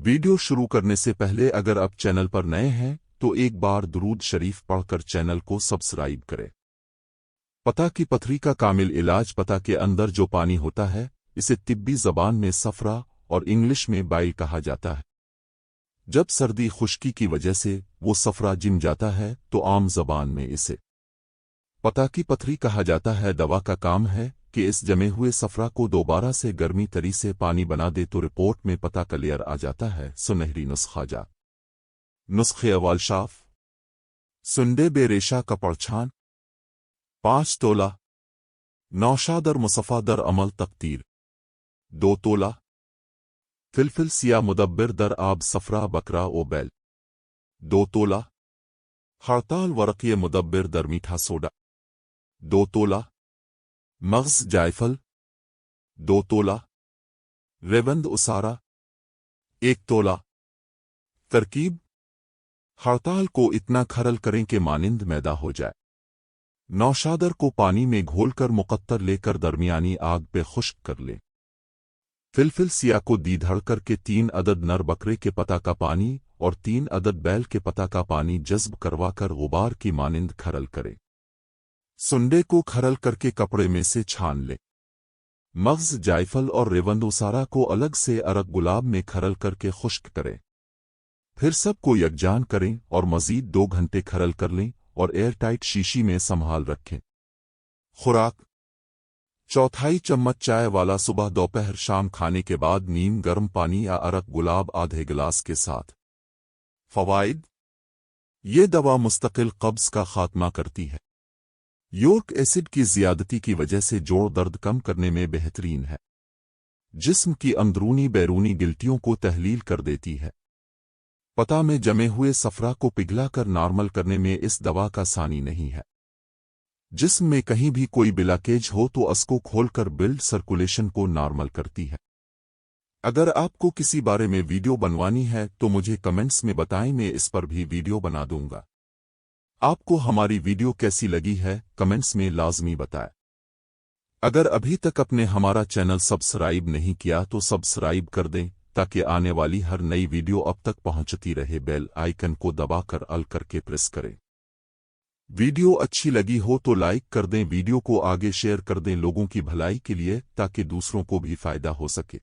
Video شروع کرنے سے پہلے اگر آپ چینل پر نئے ہیں تو ایک بار درود شریف پڑھ کر چینل کو سبسکرائب کریں۔ پتہ کی پتھری کا کامل علاج۔ پتہ کے اندر جو پانی ہوتا ہے اسے طبی زبان میں صفرا اور انگلش میں بائل کہا جاتا ہے۔ جب سردی خشکی کی وجہ سے وہ صفرا جم جاتا ہے تو عام زبان میں اسے پتہ کی پتھری کہا جاتا ہے۔ دوا کا کام ہے کہ اس جمے ہوئے صفرا کو دوبارہ سے گرمی تری سے پانی بنا دے تو رپورٹ میں پتہ کلیئر آ جاتا ہے۔ سنہری نسخہ جا نسخے اول شاف سنڈے بے ریشہ کا پڑچھان 5 تولہ نوشادر مصفہ در عمل تقدیر 2 تولہ فلفل سیاہ مدبر در آب صفرا بکرا او بیل 2 تولہ ہڑتال ورقی مدبر در میٹھا سوڈا 2 تولہ مغز جائفل 2 تولہ ریوند اسارا 1 تولہ ترکیب ہڑتال کو اتنا کھرل کریں کہ مانند میدا ہو جائے۔ نوشادر کو پانی میں گھول کر مقطر لے کر درمیانی آگ پہ خشک کر لیں۔ فلفل سیاہ کو دیدھڑ کر کے 3 عدد نر بکرے کے پتہ کا پانی اور 3 عدد بیل کے پتہ کا پانی جذب کروا کر غبار کی مانند کھرل کریں۔ سنڈے کو کھرل کر کے کپڑے میں سے چھان لیں۔ مغز جائفل اور ریوند اسارا کو الگ سے عرق گلاب میں کھرل کر کے خشک کریں۔ پھر سب کو یکجان کریں اور مزید 2 گھنٹے کھرل کر لیں اور ایئر ٹائٹ شیشی میں سنبھال رکھیں۔ خوراک 1/4 چمچ چائے والا صبح دوپہر شام کھانے کے بعد نیم گرم پانی یا عرق گلاب آدھے گلاس کے ساتھ۔ فوائد: یہ دوا مستقل قبض کا خاتمہ کرتی ہے۔ یورک ایسڈ کی زیادتی کی وجہ سے جوڑ درد کم کرنے میں بہترین ہے۔ جسم کی اندرونی بیرونی گلٹیوں کو تحلیل کر دیتی ہے۔ پتہ میں جمے ہوئے صفرا کو پگھلا کر نارمل کرنے میں اس دوا کا ثانی نہیں ہے۔ جسم میں کہیں بھی کوئی بلاکیج ہو تو اس کو کھول کر بلڈ سرکولیشن کو نارمل کرتی ہے۔ اگر آپ کو کسی بارے میں ویڈیو بنوانی ہے تو مجھے کمنٹس میں بتائیں، میں اس پر بھی ویڈیو بنا دوں گا۔ آپ کو ہماری ویڈیو کیسی لگی ہے کمنٹس میں لازمی بتائیں۔ اگر ابھی تک اپنے ہمارا چینل سبسکرائب نہیں کیا تو سبسکرائب کر دیں تاکہ آنے والی ہر نئی ویڈیو اب تک پہنچتی رہے۔ بیل آئیکن کو دبا کر آل کر کے پریس کریں۔ ویڈیو اچھی لگی ہو تو لائک کر دیں، ویڈیو کو آگے شیئر کر دیں لوگوں کی بھلائی کے لیے تاکہ دوسروں کو بھی فائدہ ہو سکے۔